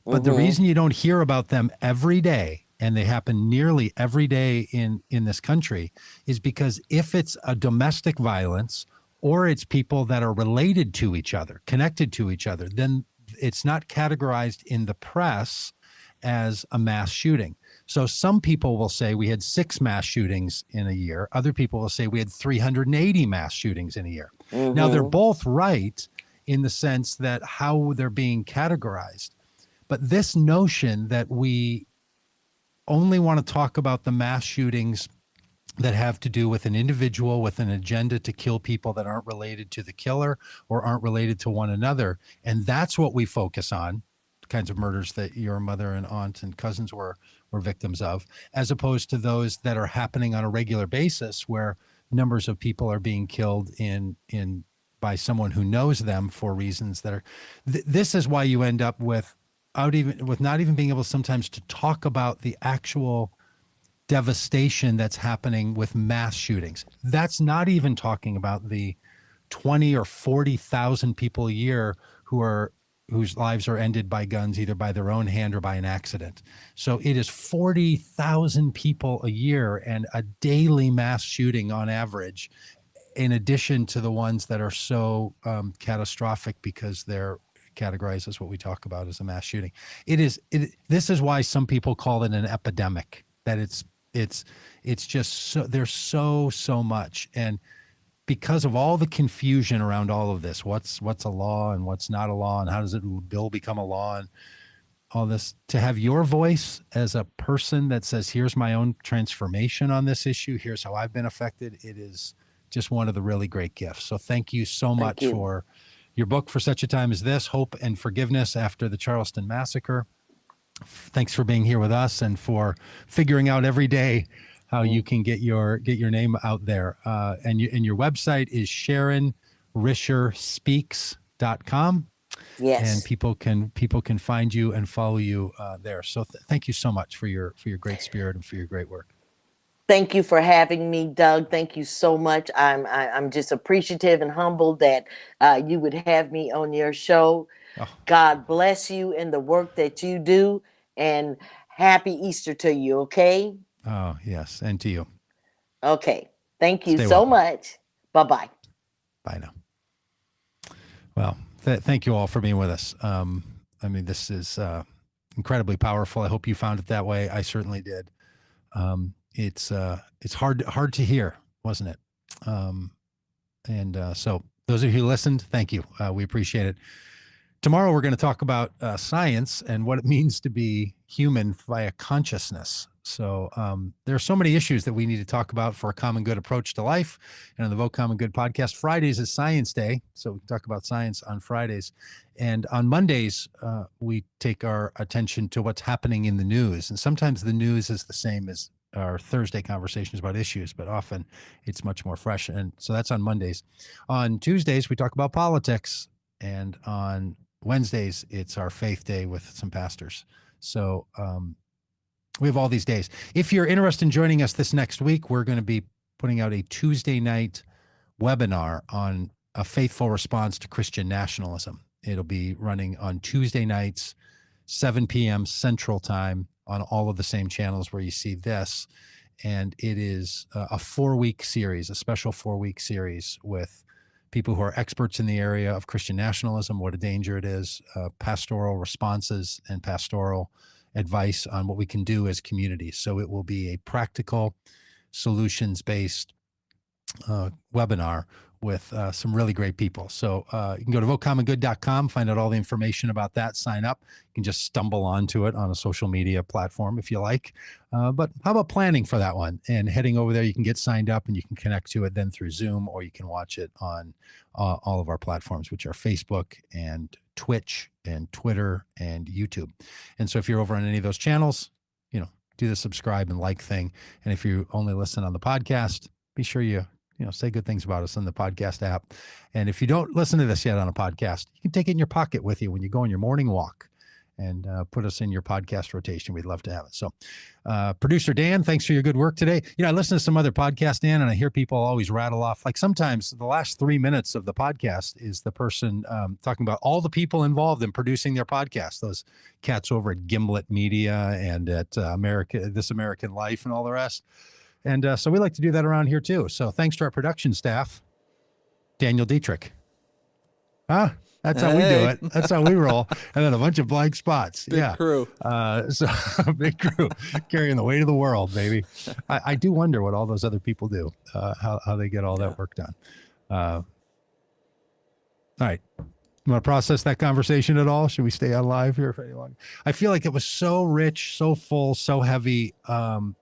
But the reason you don't hear about them every day, and they happen nearly every day in this country, is because if it's a domestic violence or it's people that are related to each other, connected to each other, then it's not categorized in the press as a mass shooting. So some people will say we had 6 mass shootings in a year. Other people will say we had 380 mass shootings in a year. Now, they're both right in the sense that how they're being categorized. But this notion that we only want to talk about the mass shootings that have to do with an individual with an agenda to kill people that aren't related to the killer or aren't related to one another, and that's what we focus on, kinds of murders that your mother and aunt and cousins were victims of, as opposed to those that are happening on a regular basis, where numbers of people are being killed in by someone who knows them for reasons that are. This is why you end up with not even being able sometimes to talk about the actual devastation that's happening with mass shootings. That's not even talking about the 20 or 40,000 people a year whose lives are ended by guns, either by their own hand or by an accident. So it is 40,000 people a year and a daily mass shooting on average, in addition to the ones that are so catastrophic because they're categorized as what we talk about as a mass shooting. This is why some people call it an epidemic, that it's just so, there's so much. And because of all the confusion around all of this, what's a law and what's not a law, and how does a bill become a law, and all this, to have your voice as a person that says, here's my own transformation on this issue, here's how I've been affected, it is just one of the really great gifts. So thank you so much for your book, For Such a Time as This, Hope and Forgiveness After the Charleston Massacre. Thanks for being here with us and for figuring out every day how you can get your name out there. And your website is SharonRisheSpeaks.com. Yes. And people can find you and follow you there. So thank you so much for your great spirit and for your great work. Thank you for having me, Doug. Thank you so much. I'm just appreciative and humbled that you would have me on your show. Oh. God bless you in the work that you do, and happy Easter to you. Okay. Oh, yes. And to you. Okay. Thank you so much. Bye-bye. Bye now. Well, thank you all for being with us. I mean, this is incredibly powerful. I hope you found it that way. I certainly did. It's hard to hear, wasn't it? So those of you who listened, thank you. We appreciate it. Tomorrow, we're going to talk about science and what it means to be human via consciousness. So there are so many issues that we need to talk about for a common good approach to life. And on the Vote Common Good podcast, Fridays is Science Day. So we talk about science on Fridays. And on Mondays, we take our attention to what's happening in the news. And sometimes the news is the same as our Thursday conversations about issues, but often it's much more fresh. And so that's on Mondays. On Tuesdays, we talk about politics. And on Wednesdays, it's our faith day with some pastors. So we have all these days. If you're interested in joining us this next week, we're going to be putting out a Tuesday night webinar on a faithful response to Christian nationalism. It'll be running on Tuesday nights, 7 p.m. Central Time, on all of the same channels where you see this. And it is a 4-week series, a special 4-week series with people who are experts in the area of Christian nationalism, what a danger it is, pastoral responses and pastoral advice on what we can do as communities. So it will be a practical, solutions-based webinar with some really great people. So you can go to votecommongood.com, find out all the information about that, sign up. You can just stumble onto it on a social media platform if you like. But how about planning for that one and heading over there? You can get signed up and you can connect to it then through Zoom, or you can watch it on all of our platforms, which are Facebook and Twitch and Twitter and YouTube. And so if you're over on any of those channels, do the subscribe and like thing. And if you only listen on the podcast, be sure you say good things about us on the podcast app. And if you don't listen to this yet on a podcast, you can take it in your pocket with you when you go on your morning walk and put us in your podcast rotation. We'd love to have it. So producer Dan, thanks for your good work today. I listen to some other podcasts, Dan, and I hear people always rattle off. Like sometimes the last 3 minutes of the podcast is the person talking about all the people involved in producing their podcast. Those cats over at Gimlet Media and at This American Life and all the rest. And so we like to do that around here too. So thanks to our production staff, Daniel Dietrich. That's how we do it. That's how we roll. And then a bunch of blank spots. Big crew. So big crew carrying the weight of the world, baby. I do wonder what all those other people do, how they get all that work done. All right. You want to process that conversation at all? Should we stay on live here for any longer? I feel like it was so rich, so full, so heavy.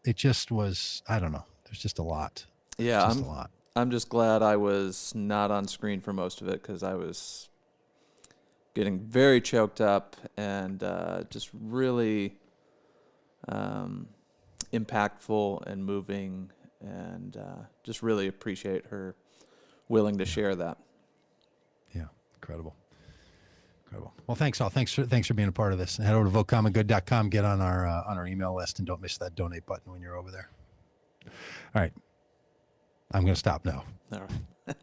It just was, I don't know. There's just a lot. Yeah, I'm just glad I was not on screen for most of it, because I was getting very choked up and just really impactful and moving, and just really appreciate her willing to share that. Yeah, incredible. Well, thanks all. Thanks for being a part of this. Head over to votecommongood.com, get on our email list, and don't miss that donate button when you're over there. All right. I'm going to stop now. All right.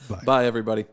Bye. Bye, everybody.